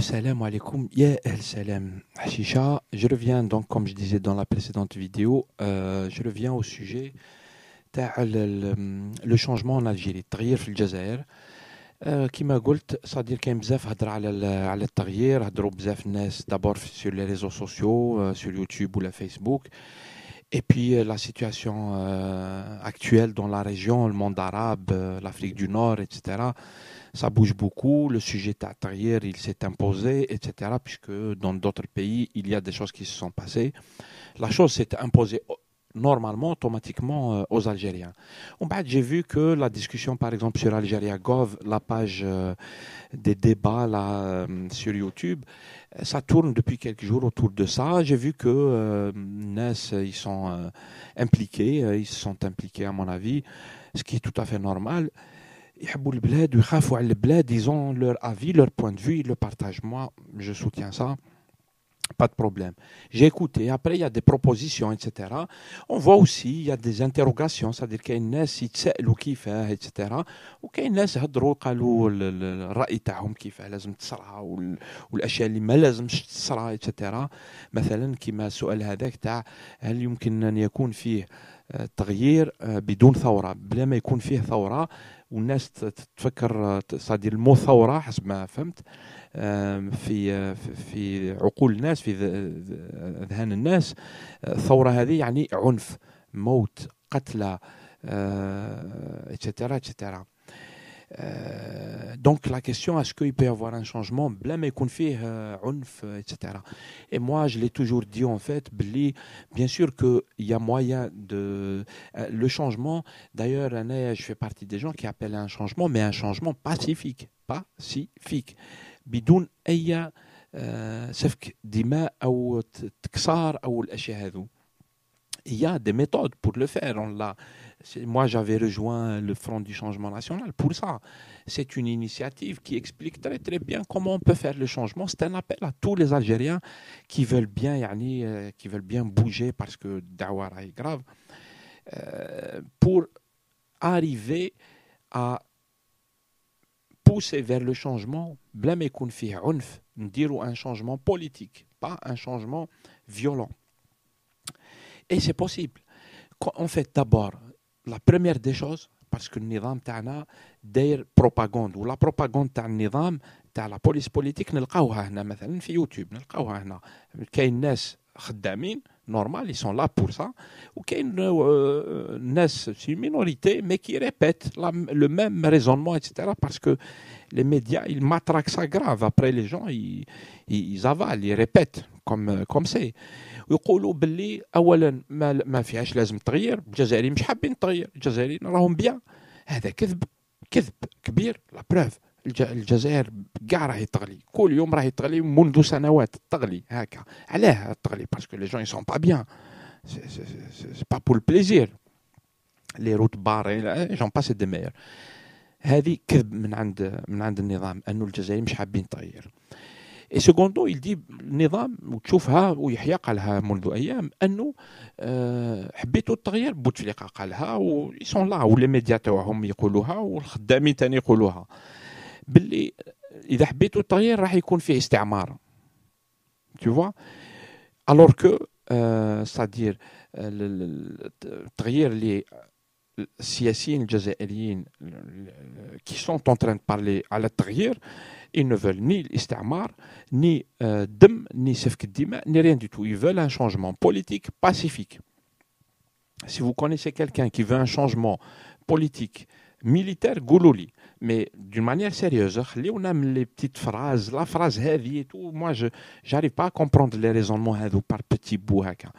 Salam alaikum, ya el salam Hashisha. Je reviens donc, comme je disais dans la précédente vidéo, je reviens au sujet le changement en Algérie, التغيير في الجزائر. كما قلت صدير كاين بزاف هضر على التغيير، هضروا بزاف الناس d'abord sur les réseaux sociaux, sur YouTube ou la Facebook. Et puis la situation actuelle dans la région, le monde arabe, l'Afrique du Nord, etc. Ça bouge beaucoup, le sujet Tahrir, il s'est imposé, etc. Puisque dans d'autres pays, il y a des choses qui se sont passées. La chose s'est imposée normalement, automatiquement aux Algériens. J'ai vu que la discussion, par exemple, sur Algeria Gov, la page des débats là, sur YouTube, ça tourne depuis quelques jours autour de ça. J'ai vu que NES, ils sont impliqués, ils se sont impliqués à mon avis, ce qui est tout à fait normal. Ils ont leur avis, leur point de vue, ils le partagent. Moi, je soutiens ça. Pas de problème. J'ai écouté. Après, il y a des propositions, etc. On voit aussi, il y a des interrogations. C'est-à-dire qu'il y a une ناس يتسألوا كيفاه, etc. وكاين ناس هضروا قالوا الرأي تاعهم كيفاه لازم تصرى والأشياء اللي ما لازمش تصرى, etc. مثلا كما السؤال هذاك تاع هل يمكن أن يكون فيه تغيير بدون ثورة, بلا ما يكون فيه ثورة والناس تفكر صدير المو ثورة حسب ما فهمت في عقول الناس, في أذهان الناس. الثورة هذه يعني عنف, موت, قتلى, etc., etc. Donc la question, est-ce qu'il peut y avoir un changement بلا ما يكون فيه عنف, etc. Et moi je l'ai toujours dit en fait, bien sûr qu'il y a moyen de le changement. D'ailleurs je fais partie des gens qui appellent un changement, mais un changement pacifique, بدون أي سفك دماء أو تكسار أو الأشياء هذو. Il y a des méthodes pour le faire. Moi, j'avais rejoint le Front du Changement National pour ça. C'est une initiative qui explique très très bien comment on peut faire le changement. C'est un appel à tous les Algériens qui veulent bien bouger parce que Dawa est grave, pour arriver à pousser vers le changement. بلا ما يكون فيه عنف, نديروا un changement politique, pas un changement violent. Et c'est possible. En fait, d'abord, la première des choses, parce que le نظام تاعنا داير propagande, ou la propagande تاع النظام تاع la police politique نلقاوها هنا مثلا في يوتيوب, نلقاوها هنا. كاين ناس خدامين normal, ils sont là pour ça. Ou qu'il y a une minorité, mais qui répète le même raisonnement, etc. Parce que les médias, ils matraquent ça grave. Après, les gens, ils avalent, ils répètent, comme c'est. يقولوا باللي اولا ما فيهاش لازم تغيير, الجزائريين مش حابين تغيير, الجزائريين راهم بيان. هذا كذب كبير. لا بروف, الجزائر كاع راهي تغلي, كل يوم راهي تغلي منذ سنوات تغلي هكا. علاه تغلي؟ باسكو لي جون يسون با بيان, سي با بور البليزير, لي روت باري جون باسي دي مير. هذه كذب من عند النظام انه الجزائريين مش حابين تغيير. Et secondo, il dit النظام, وتشوفها ويحيى قالها منذ ايام, انه حبيتوا التغيير, بوتفليقه قالها, ويسون لا, ولي ميديا تاعهم يقولوها, والخدامين ثاني يقولوها, باللي اذا حبيتوا التغيير راح يكون فيه استعمار. Tu vois? Alors que c'est-à-dire التغيير اللي السياسيين الجزائريين qui sont en train de parler على التغيير, ils ne veulent ni الاستعمار, ni دم, ni سفك الدماء, ni rien du tout. Ils veulent un changement politique pacifique. Si vous connaissez quelqu'un qui veut un changement politique militaire, قولوا لي, mais d'une manière sérieuse. خليونا من les petites phrases, la phrase هذه et tout. Moi, je n'arrive pas à comprendre les raisonnements هذو par petits bouts هكا.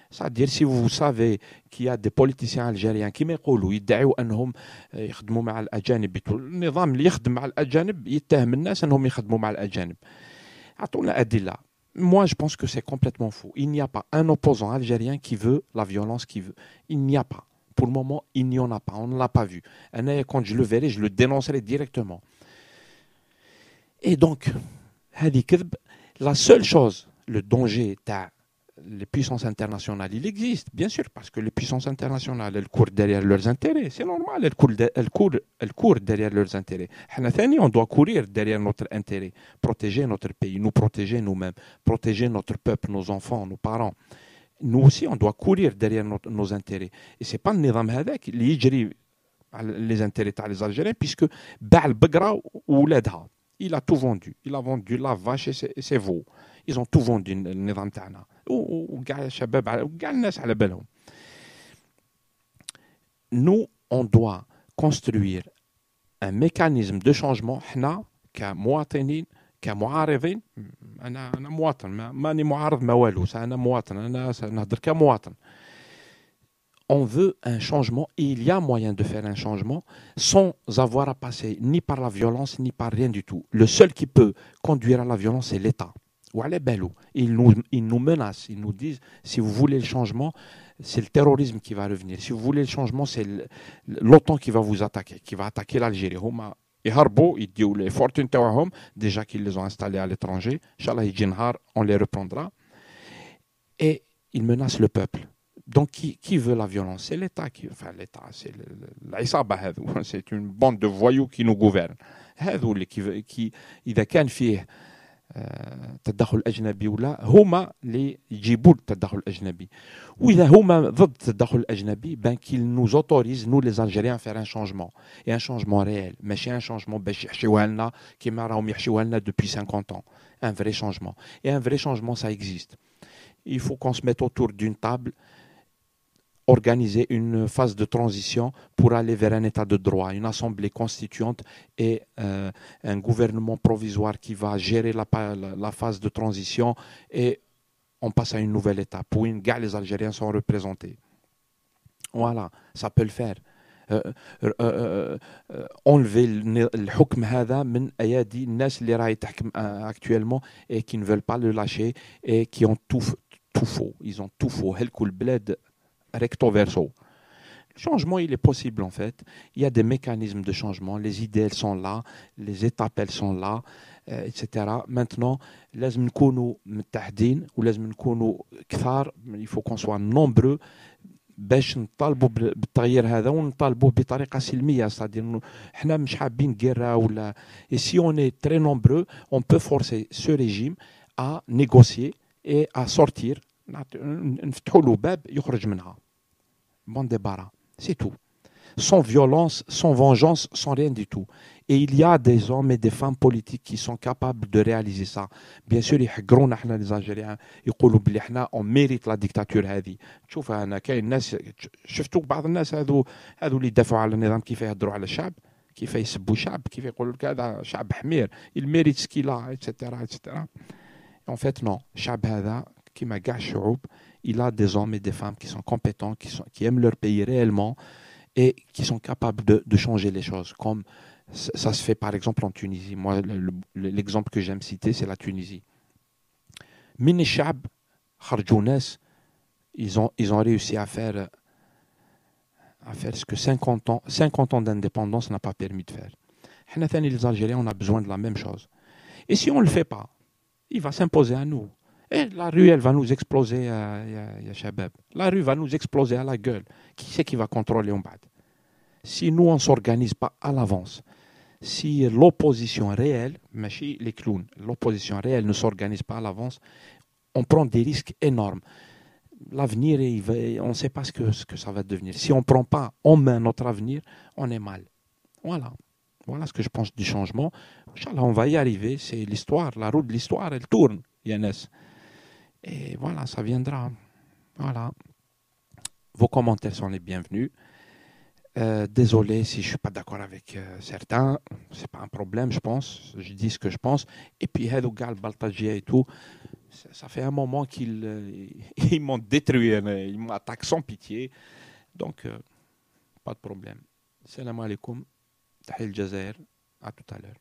C'est-à-dire, si vous savez qu'il y a des politiciens algériens qui يقولوا يدعوا أنهم يخدموا مع الأجانب, النظام اللي يخدم مع الأجانب يتهم الناس أنهم يخدموا مع الأجانب. أعطونا أدلة. Moi, je pense que c'est complètement faux. Il n'y a pas un opposant algérien qui veut la violence, qui veut. Il n'y a pas. Pour le moment, il n'y en a pas. On ne l'a pas vu. Quand je le verrai, je le dénoncerai directement. Et donc, la seule chose, le danger, les puissances internationales, il existe, bien sûr, parce que les puissances internationales, elles courent derrière leurs intérêts. C'est normal, elles courent derrière leurs intérêts. On doit courir derrière notre intérêt, protéger notre pays, nous protéger nous-mêmes, protéger notre peuple, nos enfants, nos parents. Nous aussi, on doit courir derrière nos intérêts. Et ce n'est pas le nizam hadak qui يجري les intérêts des Algériens, puisque Baal Begra ou Ledha, il a tout vendu. Il a vendu la vache et ses veaux. Ils ont tout vendu, le nizam تاعنا. وكاع الشباب وكاع الناس على بالهم. Nous, on doit construire un mécanisme de changement. حنا كمواطنين كمعارضين انا مواطن ماني معارض ما والو انا مواطن انا نهضر كمواطن. On veut un changement et il y a moyen de faire un changement sans avoir à passer ni par la violence ni par rien du tout. Le seul qui peut conduire à la violence, c'est l'État. Ils nous menacent, ils nous disent si vous voulez le changement, c'est le terrorisme qui va revenir. Si vous voulez le changement, c'est l'OTAN qui va vous attaquer, qui va attaquer l'Algérie. Ils disent les fortunes déjà qu'ils les ont installés à l'étranger, Inch'Allah, on les reprendra. Et ils menacent le peuple. Donc, qui veut la violence? C'est l'État. Enfin, l'État, c'est une bande de voyous qui nous gouverne. إذا كان فيه تدخل أجنبي ولا هما اللي يجيبوا التدخل الأجنبي. وإذا هما ضد التدخل الأجنبي qu'ils nous autorisent, nous les Algériens, à faire un changement. Et un changement réel. ماشي un changement باش يحشيوها لنا كيما راهم يحشيوها لنا depuis 50 ans. Un vrai changement. Et un vrai changement, ça existe. Il faut qu'on se mette autour d'une table, organiser une phase de transition pour aller vers un état de droit, une assemblée constituante et un gouvernement provisoire qui va gérer la phase de transition et on passe à une nouvelle étape où les Algériens sont représentés. Voilà, ça peut le faire. Enlever le hukm هذا من أيادي الناس اللي راهي تحكم actuellement et qui ne veulent pas le lâcher et qui ont tout faux. Ils ont tout faux. هلكوا البلاد recto verso. Le changement, il est possible en fait. Il y a des mécanismes de changement. Les idées, elles sont là. Les étapes, elles sont là, etc. Maintenant, لازم نكونوا متحدين ولازم نكونوا كثار. Il faut qu'on soit nombreux باش نطالبوا بالتغيير هذا ونطالبوه بطريقه سلميه. c'est-à-dire حنا مش حابين guerre ولا. Et si on est très nombreux, on peut forcer ce régime à négocier et à sortir. نفتحوا له باب يخرج منها. Bon débarras, c'est tout. Sans violence, sans vengeance, sans rien du tout. Et il y a des hommes et des femmes politiques qui sont capables de réaliser ça. Bien sûr, يحقرونا احنا les Algériens, يقولوا بلي احنا on mérite la dictature هذه. تشوف انا كاين ناس شفتوا بعض الناس هذو اللي يدافعوا على النظام كيف يهضروا على الشعب، كيف يسبوا الشعب، كيف يقولوا لك هذا شعب حمير، il mérite ce qu'il a, etc. etc. En fait non, الشعب هذا كيما كاع الشعوب il a des hommes et des femmes qui sont compétents, qui aiment leur pays réellement et qui sont capables de changer les choses. Comme ça se fait par exemple en Tunisie. Moi, l'exemple que j'aime citer, c'est la Tunisie. من الشعب خرجوا ناس ils ont réussi à faire ce que 50 ans d'indépendance n'a pas permis de faire. حنا ثاني les Algériens, on a besoin de la même chose. Et si on ne le fait pas, il va s'imposer à nous. Et la rue, elle va nous exploser, ya Shabab. La rue va nous exploser à la gueule. Qui c'est qui va contrôler en bas? Si nous, on ne s'organise pas à l'avance, si l'opposition réelle, machi les clowns, l'opposition réelle ne s'organise pas à l'avance, on prend des risques énormes. L'avenir, on ne sait pas ce que ça va devenir. Si on ne prend pas en main notre avenir, on est mal. Voilà. Voilà ce que je pense du changement. Inch'Allah, on va y arriver. C'est l'histoire. La roue de l'histoire, elle tourne, Yanis. Et voilà, ça viendra. Voilà. Vos commentaires sont les bienvenus. Désolé si je ne suis pas d'accord avec certains. Ce n'est pas un problème, je pense. Je dis ce que je pense. Et puis, Hedougal, Baltagia et tout, ça fait un moment qu'ils ils m'ont détruit. Ils m'attaquent sans pitié. Donc, pas de problème. Salam alaikum. Tahil Jazair. À tout à l'heure.